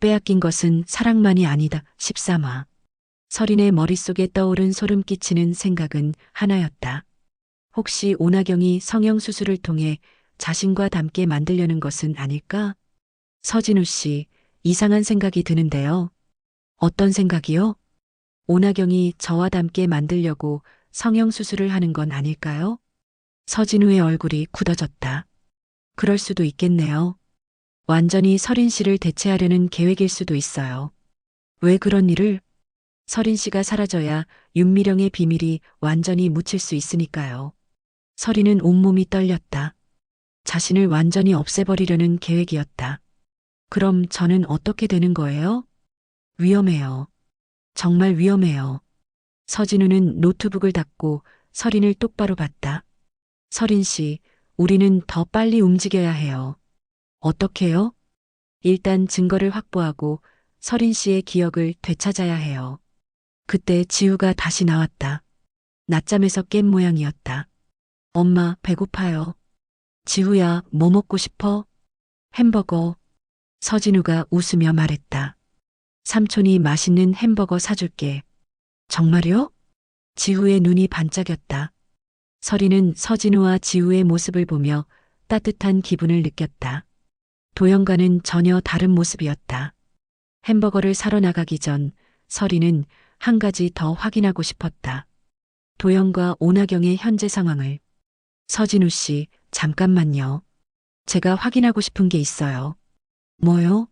빼앗긴 것은 사랑만이 아니다. 13화. 서린의 머릿속에 떠오른 소름 끼치는 생각은 하나였다. 혹시 오나경이 성형수술을 통해 자신과 닮게 만들려는 것은 아닐까? 서진우 씨, 이상한 생각이 드는데요. 어떤 생각이요? 오나경이 저와 닮게 만들려고 성형수술을 하는 건 아닐까요? 서진우의 얼굴이 굳어졌다. 그럴 수도 있겠네요. 완전히 서린 씨를 대체하려는 계획일 수도 있어요. 왜 그런 일을? 서린 씨가 사라져야 윤미령의 비밀이 완전히 묻힐 수 있으니까요. 서린은 온몸이 떨렸다. 자신을 완전히 없애버리려는 계획이었다. 그럼 저는 어떻게 되는 거예요? 위험해요. 정말 위험해요. 서진우는 노트북을 닫고 서린을 똑바로 봤다. 서린 씨, 우리는 더 빨리 움직여야 해요. 어떻게요? 일단 증거를 확보하고 서린 씨의 기억을 되찾아야 해요. 그때 지우가 다시 나왔다. 낮잠에서 깬 모양이었다. 엄마, 배고파요. 지우야, 뭐 먹고 싶어? 햄버거. 서진우가 웃으며 말했다. 삼촌이 맛있는 햄버거 사줄게. 정말요? 지우의 눈이 반짝였다. 서린은 서진우와 지우의 모습을 보며 따뜻한 기분을 느꼈다. 도영과는 전혀 다른 모습이었다. 햄버거를 사러 나가기 전 서린은 한 가지 더 확인하고 싶었다. 도영과 오나경의 현재 상황을. 서진우 씨, 잠깐만요. 제가 확인하고 싶은 게 있어요. 뭐요?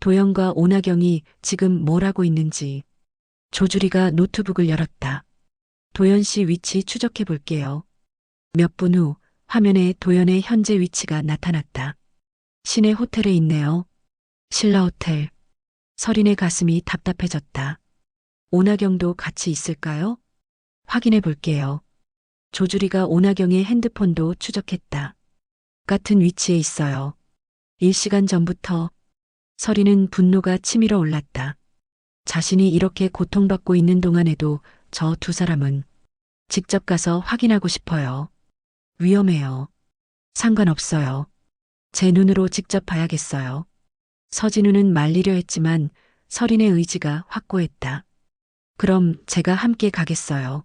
도영과 오나경이 지금 뭘 하고 있는지. 조주리가 노트북을 열었다. 도연 씨 위치 추적해 볼게요. 몇 분 후 화면에 도연의 현재 위치가 나타났다. 시내 호텔에 있네요. 신라 호텔. 서린의 가슴이 답답해졌다. 오나경도 같이 있을까요? 확인해 볼게요. 조주리가 오나경의 핸드폰도 추적했다. 같은 위치에 있어요. 1시간 전부터. 서린은 분노가 치밀어 올랐다. 자신이 이렇게 고통받고 있는 동안에도 저 두 사람은 직접 가서 확인하고 싶어요. 위험해요. 상관없어요. 제 눈으로 직접 봐야겠어요. 서진우는 말리려 했지만 서린의 의지가 확고했다. 그럼 제가 함께 가겠어요.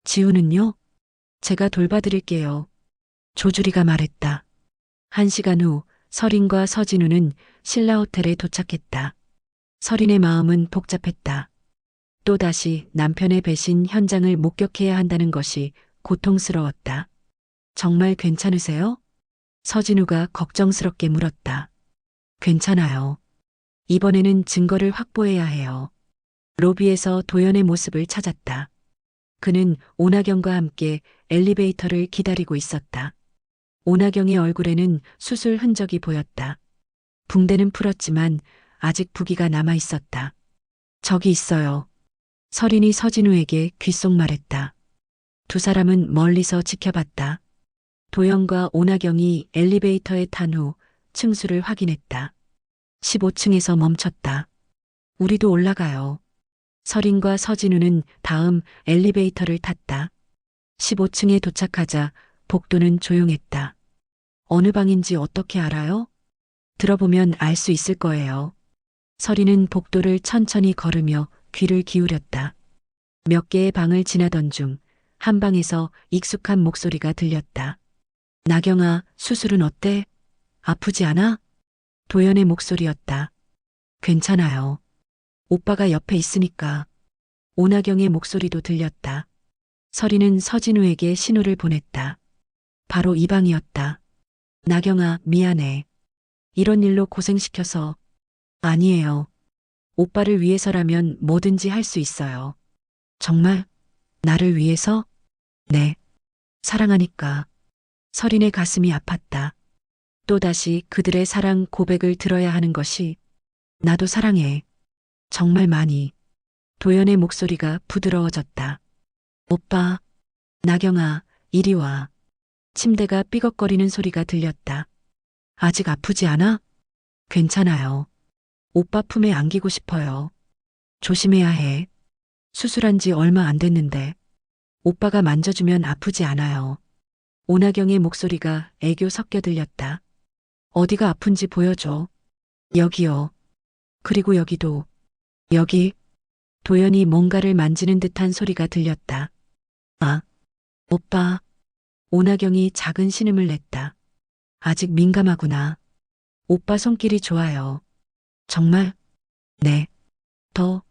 지우는요? 제가 돌봐드릴게요. 조주리가 말했다. 1시간 후 서린과 서진우는 신라 호텔에 도착했다. 서린의 마음은 복잡했다. 또다시 남편의 배신 현장을 목격해야 한다는 것이 고통스러웠다. 정말 괜찮으세요? 서진우가 걱정스럽게 물었다. 괜찮아요. 이번에는 증거를 확보해야 해요. 로비에서 도연의 모습을 찾았다. 그는 오나경과 함께 엘리베이터를 기다리고 있었다. 오나경의 얼굴에는 수술 흔적이 보였다. 붕대는 풀었지만 아직 부기가 남아 있었다. 저기 있어요. 서린이 서진우에게 귓속 말했다. 두 사람은 멀리서 지켜봤다. 도영과 오나경이 엘리베이터에 탄 후 층수를 확인했다. 15층에서 멈췄다. 우리도 올라가요. 서린과 서진우는 다음 엘리베이터를 탔다. 15층에 도착하자 복도는 조용했다. 어느 방인지 어떻게 알아요? 들어보면 알 수 있을 거예요. 서린은 복도를 천천히 걸으며 귀를 기울였다. 몇 개의 방을 지나던 중 한 방에서 익숙한 목소리가 들렸다. 나경아, 수술은 어때? 아프지 않아? 도연의 목소리였다. 괜찮아요. 오빠가 옆에 있으니까. 오나경의 목소리도 들렸다. 서린은 서진우에게 신호를 보냈다. 바로 이 방이었다. 나경아, 미안해. 이런 일로 고생시켜서. 아니에요. 오빠를 위해서라면 뭐든지 할 수 있어요. 정말? 나를 위해서? 네. 사랑하니까. 서린의 가슴이 아팠다. 또다시 그들의 사랑 고백을 들어야 하는 것이. 나도 사랑해. 정말 많이. 도연의 목소리가 부드러워졌다. 오빠. 나경아, 이리 와. 침대가 삐걱거리는 소리가 들렸다. 아직 아프지 않아? 괜찮아요. 오빠 품에 안기고 싶어요. 조심해야 해. 수술한 지 얼마 안 됐는데. 오빠가 만져주면 아프지 않아요. 오나경의 목소리가 애교 섞여 들렸다. 어디가 아픈지 보여줘. 여기요. 그리고 여기도, 여기, 도연이 뭔가를 만지는 듯한 소리가 들렸다. 아, 오빠. 오나경이 작은 신음을 냈다. 아직 민감하구나. 오빠 손길이 좋아요. 정말? 네. 더.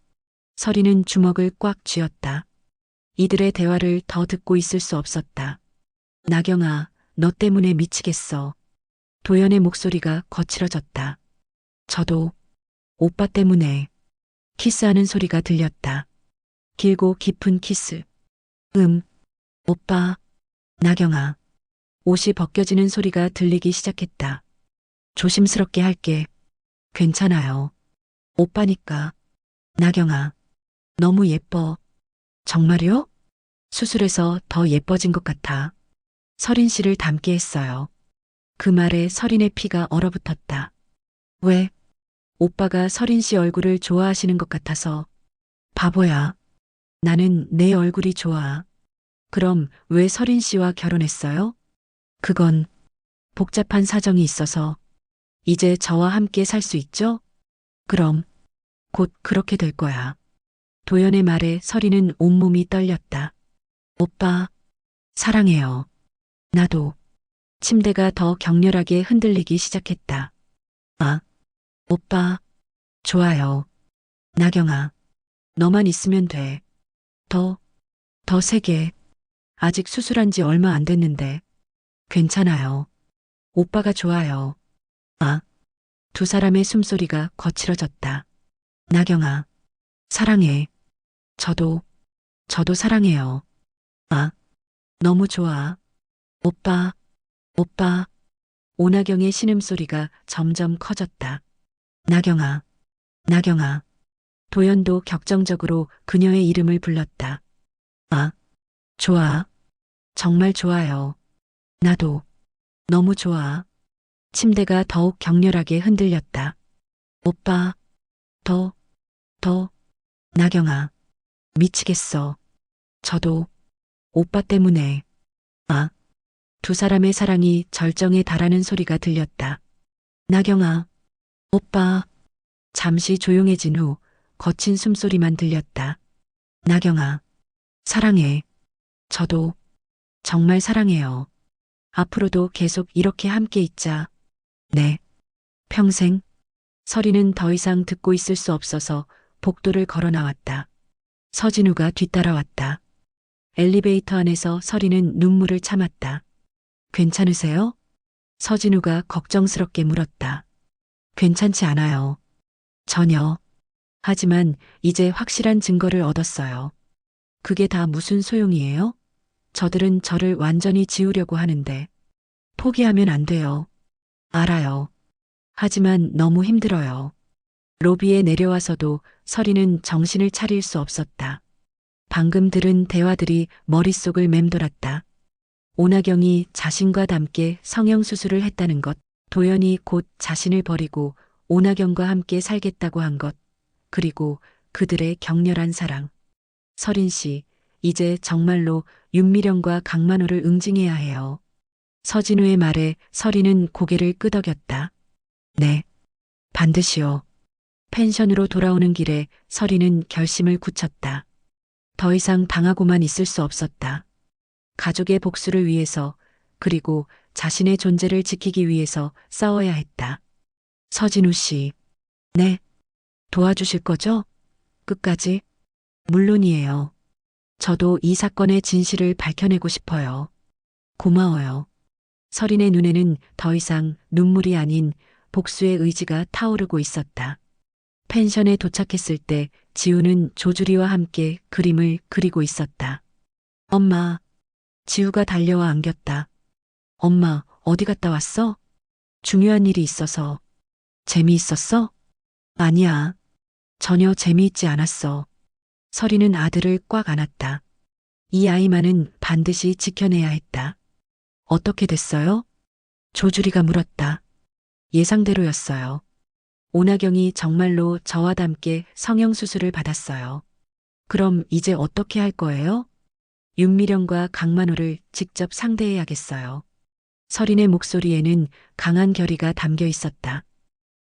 서리는 주먹을 꽉 쥐었다. 이들의 대화를 더 듣고 있을 수 없었다. 나경아, 너 때문에 미치겠어. 도연의 목소리가 거칠어졌다. 저도 오빠 때문에 키스하는 소리가 들렸다. 길고 깊은 키스. 오빠. 나경아. 옷이 벗겨지는 소리가 들리기 시작했다. 조심스럽게 할게. 괜찮아요. 오빠니까. 나경아. 너무 예뻐. 정말요? 수술해서 더 예뻐진 것 같아. 서린 씨를 닮게 했어요. 그 말에 서린의 피가 얼어붙었다. 왜? 오빠가 서린 씨 얼굴을 좋아하시는 것 같아서. 바보야. 나는 내 얼굴이 좋아. 그럼 왜 서린 씨와 결혼했어요? 그건 복잡한 사정이 있어서. 이제 저와 함께 살 수 있죠? 그럼 곧 그렇게 될 거야. 도연의 말에 서리는 온몸이 떨렸다. 오빠, 사랑해요. 나도. 침대가 더 격렬하게 흔들리기 시작했다. 아, 오빠, 좋아요. 나경아, 너만 있으면 돼. 더, 더 세게. 아직 수술한 지 얼마 안 됐는데. 괜찮아요. 오빠가 좋아요. 아, 두 사람의 숨소리가 거칠어졌다. 나경아, 사랑해. 저도 사랑해요. 아, 너무 좋아. 오빠, 오빠. 오나경의 신음소리가 점점 커졌다. 나경아, 나경아. 도연도 격정적으로 그녀의 이름을 불렀다. 아, 좋아. 정말 좋아요. 나도. 너무 좋아. 침대가 더욱 격렬하게 흔들렸다. 오빠, 더, 더. 나경아, 미치겠어. 저도. 오빠 때문에. 아, 두 사람의 사랑이 절정에 달하는 소리가 들렸다. 나경아, 오빠. 잠시 조용해진 후 거친 숨소리만 들렸다. 나경아, 사랑해. 저도 정말 사랑해요. 앞으로도 계속 이렇게 함께 있자. 네, 평생. 서리는 더 이상 듣고 있을 수 없어서 복도를 걸어 나왔다. 서진우가 뒤따라왔다. 엘리베이터 안에서 서리는 눈물을 참았다. 괜찮으세요? 서진우가 걱정스럽게 물었다. 괜찮지 않아요. 전혀. 하지만 이제 확실한 증거를 얻었어요. 그게 다 무슨 소용이에요? 저들은 저를 완전히 지우려고 하는데. 포기하면 안 돼요. 알아요. 하지만 너무 힘들어요. 로비에 내려와서도 서리는 정신을 차릴 수 없었다. 방금 들은 대화들이 머릿속을 맴돌았다. 오나경이 자신과 함께 성형수술을 했다는 것, 도연이 곧 자신을 버리고 오나경과 함께 살겠다고 한 것, 그리고 그들의 격렬한 사랑. 서린 씨, 이제 정말로 윤미령과 강만호를 응징해야 해요. 서진우의 말에 서리는 고개를 끄덕였다. 네, 반드시요. 펜션으로 돌아오는 길에 서리는 결심을 굳혔다. 더 이상 당하고만 있을 수 없었다. 가족의 복수를 위해서, 그리고 자신의 존재를 지키기 위해서 싸워야 했다. 서진우 씨, 네, 도와주실 거죠? 끝까지? 물론이에요. 저도 이 사건의 진실을 밝혀내고 싶어요. 고마워요. 서린의 눈에는 더 이상 눈물이 아닌 복수의 의지가 타오르고 있었다. 펜션에 도착했을 때 지우는 조주리와 함께 그림을 그리고 있었다. 엄마, 지우가 달려와 안겼다. 엄마, 어디 갔다 왔어? 중요한 일이 있어서. 재미있었어? 아니야. 전혀 재미있지 않았어. 서리는 아들을 꽉 안았다. 이 아이만은 반드시 지켜내야 했다. 어떻게 됐어요? 조주리가 물었다. 예상대로였어요. 오나경이 정말로 저와 함께 성형수술을 받았어요. 그럼 이제 어떻게 할 거예요? 윤미령과 강만호를 직접 상대해야겠어요. 서린의 목소리에는 강한 결의가 담겨 있었다.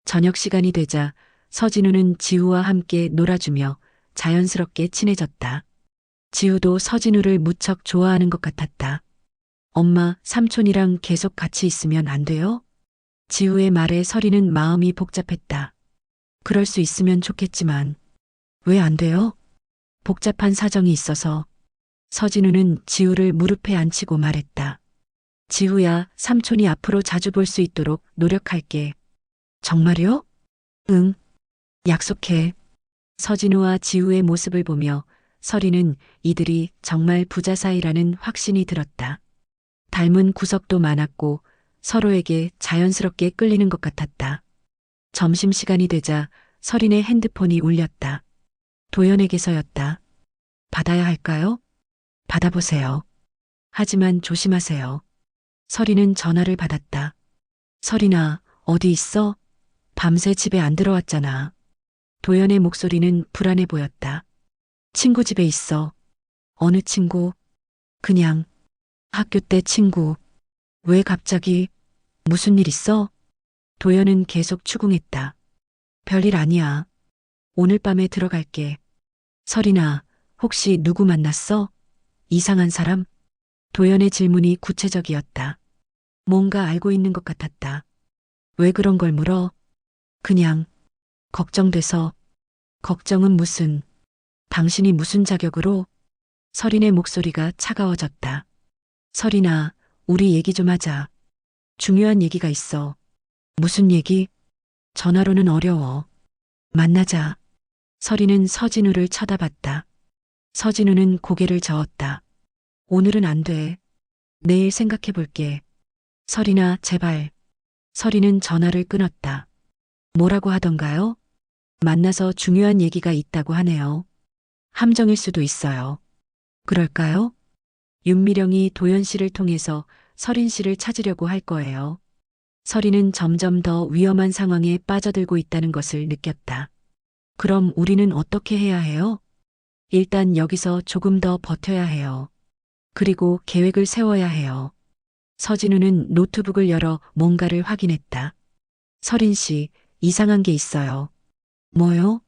저녁 시간이 되자 서진우는 지우와 함께 놀아주며 자연스럽게 친해졌다. 지우도 서진우를 무척 좋아하는 것 같았다. 엄마, 삼촌이랑 계속 같이 있으면 안 돼요? 지우의 말에 서리는 마음이 복잡했다. 그럴 수 있으면 좋겠지만 왜 안 돼요? 복잡한 사정이 있어서. 서진우는 지우를 무릎에 앉히고 말했다. 지우야, 삼촌이 앞으로 자주 볼 수 있도록 노력할게. 정말요? 응, 약속해. 서진우와 지우의 모습을 보며 서리는 이들이 정말 부자 사이라는 확신이 들었다. 닮은 구석도 많았고 서로에게 자연스럽게 끌리는 것 같았다. 점심시간이 되자 서린의 핸드폰이 울렸다. 도연에게서였다. 받아야 할까요? 받아보세요. 하지만 조심하세요. 서린은 전화를 받았다. 서린아, 어디 있어? 밤새 집에 안 들어왔잖아. 도연의 목소리는 불안해 보였다. 친구 집에 있어. 어느 친구? 그냥 학교 때 친구. 왜 갑자기? 무슨 일 있어? 도연은 계속 추궁했다. 별일 아니야. 오늘 밤에 들어갈게. 서린아, 혹시 누구 만났어? 이상한 사람? 도연의 질문이 구체적이었다. 뭔가 알고 있는 것 같았다. 왜 그런 걸 물어? 그냥 걱정돼서. 걱정은 무슨? 당신이 무슨 자격으로? 서린의 목소리가 차가워졌다. 서린아, 우리 얘기 좀 하자. 중요한 얘기가 있어. 무슨 얘기? 전화로는 어려워. 만나자. 서린은 서진우를 쳐다봤다. 서진우는 고개를 저었다. 오늘은 안 돼. 내일 생각해 볼게. 서린아, 제발. 서린은 전화를 끊었다. 뭐라고 하던가요? 만나서 중요한 얘기가 있다고 하네요. 함정일 수도 있어요. 그럴까요? 윤미령이 도연 씨를 통해서 서린 씨를 찾으려고 할 거예요. 서린은 점점 더 위험한 상황에 빠져들고 있다는 것을 느꼈다. 그럼 우리는 어떻게 해야 해요? 일단 여기서 조금 더 버텨야 해요. 그리고 계획을 세워야 해요. 서진우는 노트북을 열어 뭔가를 확인했다. 서린 씨, 이상한 게 있어요. 뭐요?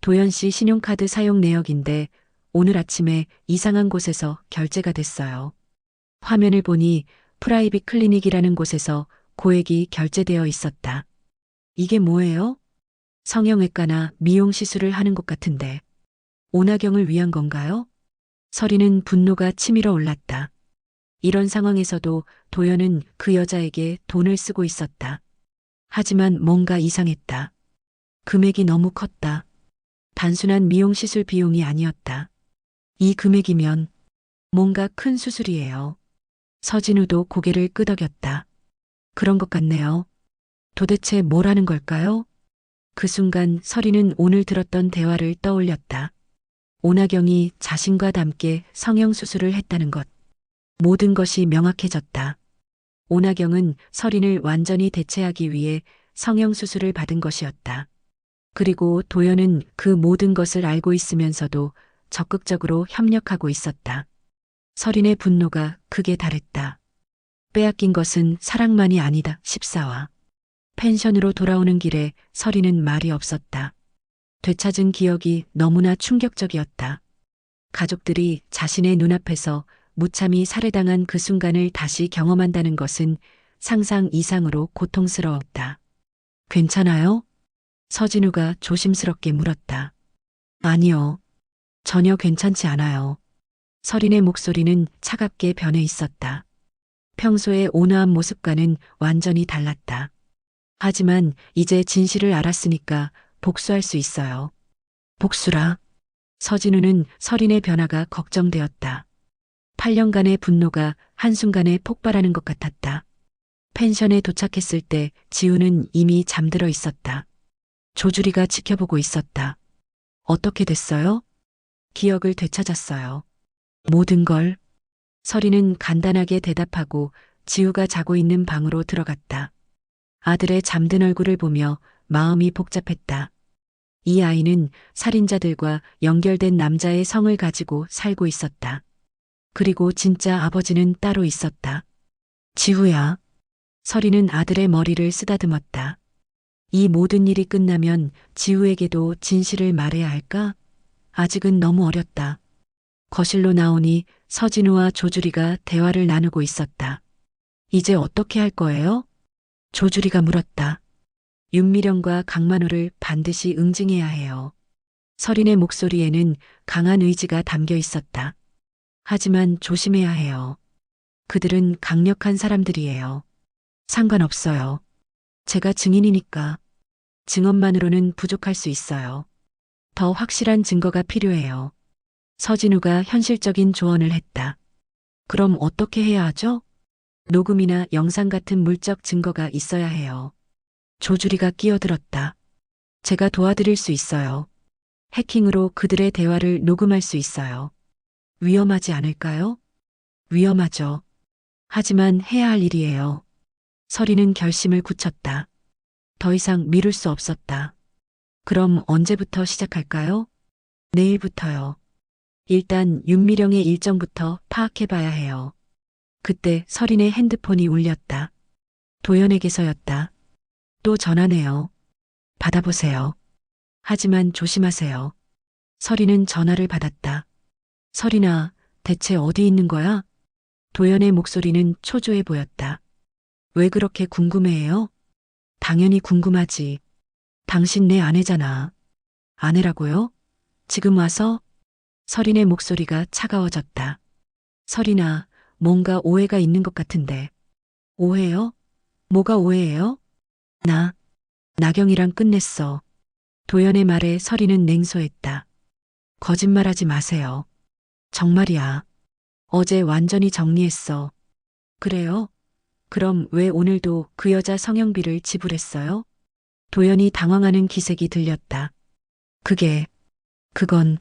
도연 씨 신용카드 사용 내역인데 오늘 아침에 이상한 곳에서 결제가 됐어요. 화면을 보니 프라이빗 클리닉이라는 곳에서 고액이 결제되어 있었다. 이게 뭐예요? 성형외과나 미용 시술을 하는 곳 같은데. 오나경을 위한 건가요? 서리는 분노가 치밀어 올랐다. 이런 상황에서도 도연은 그 여자에게 돈을 쓰고 있었다. 하지만 뭔가 이상했다. 금액이 너무 컸다. 단순한 미용 시술 비용이 아니었다. 이 금액이면 뭔가 큰 수술이에요. 서진우도 고개를 끄덕였다. 그런 것 같네요. 도대체 뭘 하는 걸까요? 그 순간 서리는 오늘 들었던 대화를 떠올렸다. 오나경이 자신과 함께 성형수술을 했다는 것. 모든 것이 명확해졌다. 오나경은 서린을 완전히 대체하기 위해 성형수술을 받은 것이었다. 그리고 도연은 그 모든 것을 알고 있으면서도 적극적으로 협력하고 있었다. 서린의 분노가 극에 달했다. 빼앗긴 것은 사랑만이 아니다. 14화. 펜션으로 돌아오는 길에 서린은 말이 없었다. 되찾은 기억이 너무나 충격적이었다. 가족들이 자신의 눈앞에서 무참히 살해당한 그 순간을 다시 경험한다는 것은 상상 이상으로 고통스러웠다. 괜찮아요? 서진우가 조심스럽게 물었다. 아니요. 전혀 괜찮지 않아요. 서린의 목소리는 차갑게 변해 있었다. 평소의 온화한 모습과는 완전히 달랐다. 하지만 이제 진실을 알았으니까 복수할 수 있어요. 복수라. 서진우는 서린의 변화가 걱정되었다. 8년간의 분노가 한순간에 폭발하는 것 같았다. 펜션에 도착했을 때 지우는 이미 잠들어 있었다. 조주리가 지켜보고 있었다. 어떻게 됐어요? 기억을 되찾았어요. 모든 걸. 서린은 간단하게 대답하고 지우가 자고 있는 방으로 들어갔다. 아들의 잠든 얼굴을 보며 마음이 복잡했다. 이 아이는 살인자들과 연결된 남자의 성을 가지고 살고 있었다. 그리고 진짜 아버지는 따로 있었다. 지우야. 서리는 아들의 머리를 쓰다듬었다. 이 모든 일이 끝나면 지우에게도 진실을 말해야 할까? 아직은 너무 어렸다. 거실로 나오니 서진우와 조주리가 대화를 나누고 있었다. 이제 어떻게 할 거예요? 조주리가 물었다. 윤미령과 강만호를 반드시 응징해야 해요. 서린의 목소리에는 강한 의지가 담겨 있었다. 하지만 조심해야 해요. 그들은 강력한 사람들이에요. 상관없어요. 제가 증인이니까. 증언만으로는 부족할 수 있어요. 더 확실한 증거가 필요해요. 서진우가 현실적인 조언을 했다. 그럼 어떻게 해야 하죠? 녹음이나 영상 같은 물적 증거가 있어야 해요. 조주리가 끼어들었다. 제가 도와드릴 수 있어요. 해킹으로 그들의 대화를 녹음할 수 있어요. 위험하지 않을까요? 위험하죠. 하지만 해야 할 일이에요. 서리는 결심을 굳혔다. 더 이상 미룰 수 없었다. 그럼 언제부터 시작할까요? 내일부터요. 일단 윤미령의 일정부터 파악해봐야 해요. 그때 서린의 핸드폰이 울렸다. 도연에게서였다. 또 전화네요. 받아보세요. 하지만 조심하세요. 서린은 전화를 받았다. 서린아, 대체 어디 있는 거야? 도연의 목소리는 초조해 보였다. 왜 그렇게 궁금해해요? 당연히 궁금하지. 당신 내 아내잖아. 아내라고요? 지금 와서? 서린의 목소리가 차가워졌다. 서린아, 뭔가 오해가 있는 것 같은데. 오해요? 뭐가 오해예요? 나, 나경이랑 끝냈어. 도연의 말에 서린은 냉소했다. 거짓말하지 마세요. 정말이야. 어제 완전히 정리했어. 그래요? 그럼 왜 오늘도 그 여자 성형비를 지불했어요? 도연이 당황하는 기색이 들렸다. 그건,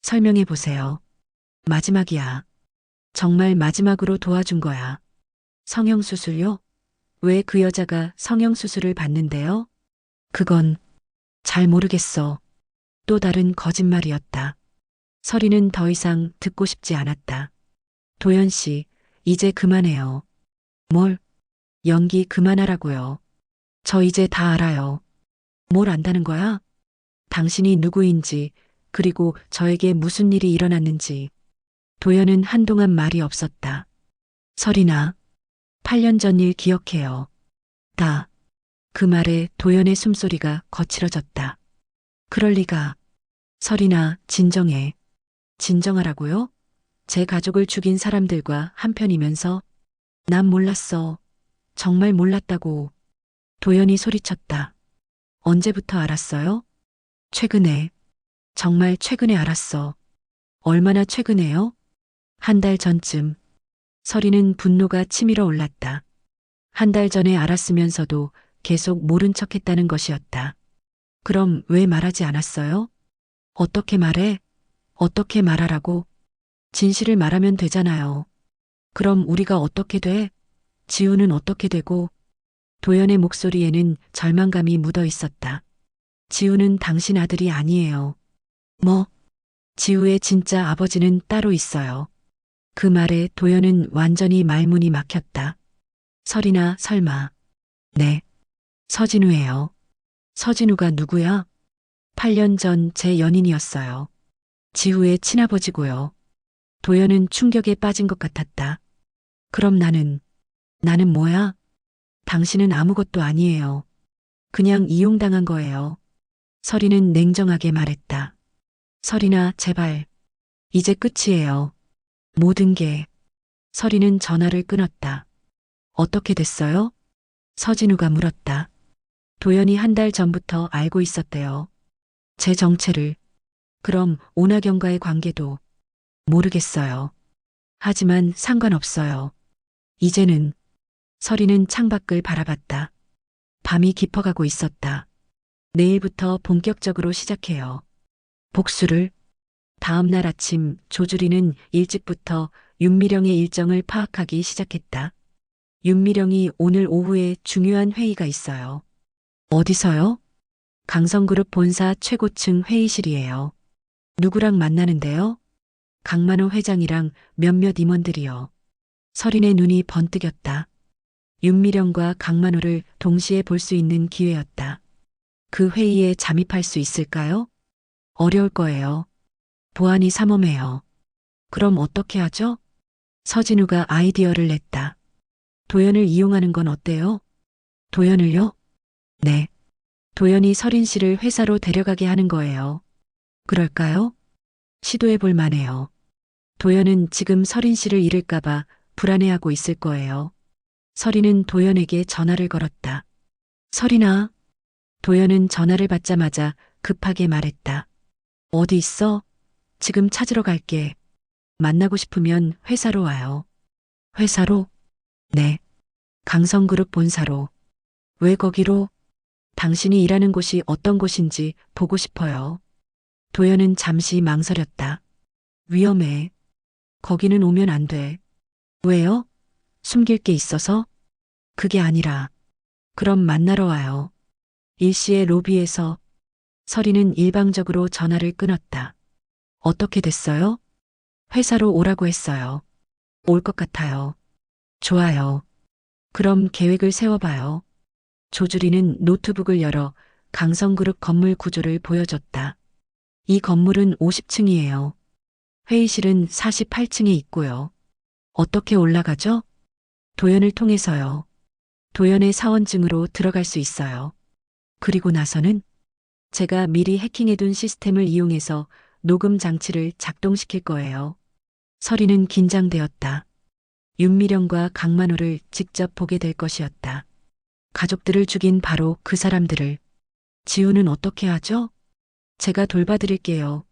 설명해 보세요. 마지막이야. 정말 마지막으로 도와준 거야. 성형수술요? 왜 그 여자가 성형수술을 받는데요? 그건 잘 모르겠어. 또 다른 거짓말이었다. 서리는 더 이상 듣고 싶지 않았다. 도연 씨, 이제 그만해요. 뭘? 연기 그만하라고요. 저 이제 다 알아요. 뭘 안다는 거야? 당신이 누구인지, 그리고 저에게 무슨 일이 일어났는지. 도연은 한동안 말이 없었다. 설이나, 8년 전 일 기억해요. 다. 그 말에 도연의 숨소리가 거칠어졌다. 그럴 리가. 설이나, 진정해. 진정하라고요? 제 가족을 죽인 사람들과 한편이면서 난 몰랐어. 정말 몰랐다고. 도연이 소리쳤다. 언제부터 알았어요? 최근에. 정말 최근에 알았어. 얼마나 최근에요? 한 달 전쯤. 서리는 분노가 치밀어 올랐다. 한 달 전에 알았으면서도 계속 모른 척 했다는 것이었다. 그럼 왜 말하지 않았어요? 어떻게 말해? 어떻게 말하라고? 진실을 말하면 되잖아요. 그럼 우리가 어떻게 돼? 지우는 어떻게 되고? 도연의 목소리에는 절망감이 묻어 있었다. 지우는 당신 아들이 아니에요. 뭐? 지우의 진짜 아버지는 따로 있어요. 그 말에 도연은 완전히 말문이 막혔다. 설이나 설마. 네. 서진우예요. 서진우가 누구야? 8년 전 제 연인이었어요. 지우의 친아버지고요. 도연은 충격에 빠진 것 같았다. 그럼 나는 뭐야? 당신은 아무것도 아니에요. 그냥 이용당한 거예요. 설이는 냉정하게 말했다. 설이나 제발. 이제 끝이에요. 모든 게. 설이는 전화를 끊었다. 어떻게 됐어요? 서진우가 물었다. 도연이 한 달 전부터 알고 있었대요. 제 정체를. 그럼 오나경과의 관계도 모르겠어요. 하지만 상관없어요. 이제는 설이는 창밖을 바라봤다. 밤이 깊어가고 있었다. 내일부터 본격적으로 시작해요. 복수를. 다음 날 아침 조주리는 일찍부터 윤미령의 일정을 파악하기 시작했다. 윤미령이 오늘 오후에 중요한 회의가 있어요. 어디서요? 강성그룹 본사 최고층 회의실이에요. 누구랑 만나는데요? 강만호 회장이랑 몇몇 임원들이요. 설인의 눈이 번뜩였다. 윤미령과 강만호를 동시에 볼 수 있는 기회였다. 그 회의에 잠입할 수 있을까요? 어려울 거예요. 보안이 삼엄해요. 그럼 어떻게 하죠? 서진우가 아이디어를 냈다. 도연을 이용하는 건 어때요? 도연을요? 네. 도연이 서린 씨를 회사로 데려가게 하는 거예요. 그럴까요? 시도해 볼 만해요. 도연은 지금 서린 씨를 잃을까봐 불안해하고 있을 거예요. 서린은 도연에게 전화를 걸었다. 서린아. 도연은 전화를 받자마자 급하게 말했다. 어디 있어? 지금 찾으러 갈게. 만나고 싶으면 회사로 와요. 회사로? 네. 강성그룹 본사로. 왜 거기로? 당신이 일하는 곳이 어떤 곳인지 보고 싶어요. 도연은 잠시 망설였다. 위험해. 거기는 오면 안 돼. 왜요? 숨길 게 있어서? 그게 아니라. 그럼 만나러 와요. 일시의 로비에서. 서리는 일방적으로 전화를 끊었다. 어떻게 됐어요? 회사로 오라고 했어요. 올 것 같아요. 좋아요. 그럼 계획을 세워봐요. 조주리는 노트북을 열어 강성그룹 건물 구조를 보여줬다. 이 건물은 50층이에요. 회의실은 48층에 있고요. 어떻게 올라가죠? 도연을 통해서요. 도연의 사원증으로 들어갈 수 있어요. 그리고 나서는 제가 미리 해킹해둔 시스템을 이용해서 녹음 장치를 작동시킬 거예요. 서리는 긴장되었다. 윤미령과 강만호를 직접 보게 될 것이었다. 가족들을 죽인 바로 그 사람들을. 지우는 어떻게 하죠? 제가 돌봐드릴게요.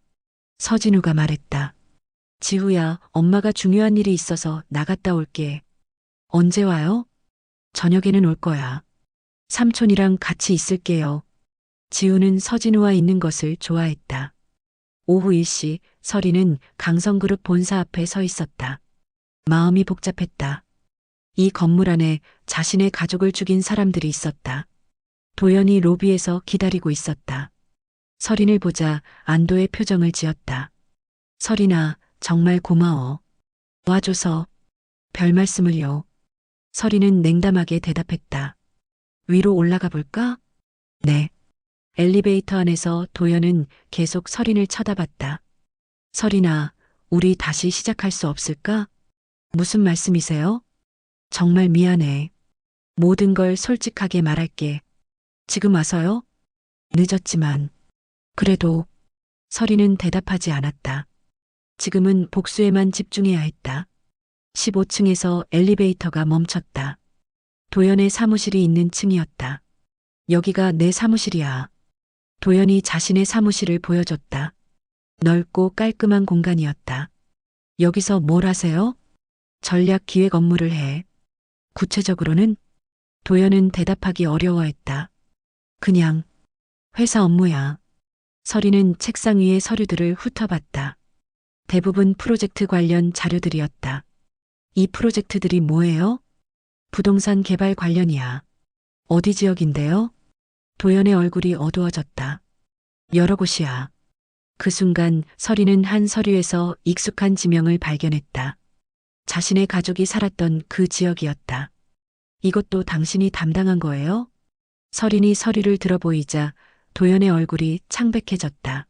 서진우가 말했다. 지우야, 엄마가 중요한 일이 있어서 나갔다 올게. 언제 와요? 저녁에는 올 거야. 삼촌이랑 같이 있을게요. 지우는 서진우와 있는 것을 좋아했다. 오후 1시 서리는 강성그룹 본사 앞에 서 있었다. 마음이 복잡했다. 이 건물 안에 자신의 가족을 죽인 사람들이 있었다. 도연이 로비에서 기다리고 있었다. 서린을 보자 안도의 표정을 지었다. 서린아, 정말 고마워. 와줘서. 별 말씀을요. 서린은 냉담하게 대답했다. 위로 올라가 볼까? 네. 엘리베이터 안에서 도연은 계속 서린을 쳐다봤다. 서린아, 우리 다시 시작할 수 없을까? 무슨 말씀이세요? 정말 미안해. 모든 걸 솔직하게 말할게. 지금 와서요? 늦었지만. 그래도. 서린은 대답하지 않았다. 지금은 복수에만 집중해야 했다. 15층에서 엘리베이터가 멈췄다. 도연의 사무실이 있는 층이었다. 여기가 내 사무실이야. 도연이 자신의 사무실을 보여줬다. 넓고 깔끔한 공간이었다. 여기서 뭘 하세요? 전략 기획 업무를 해. 구체적으로는? 도연은 대답하기 어려워했다. 그냥 회사 업무야. 서리는 책상 위의 서류들을 훑어봤다. 대부분 프로젝트 관련 자료들이었다. 이 프로젝트들이 뭐예요? 부동산 개발 관련이야. 어디 지역인데요? 도연의 얼굴이 어두워졌다. 여러 곳이야. 그 순간 서리는 한 서류에서 익숙한 지명을 발견했다. 자신의 가족이 살았던 그 지역이었다. 이것도 당신이 담당한 거예요? 서린이 서류를 들어보이자 도연의 얼굴이 창백해졌다.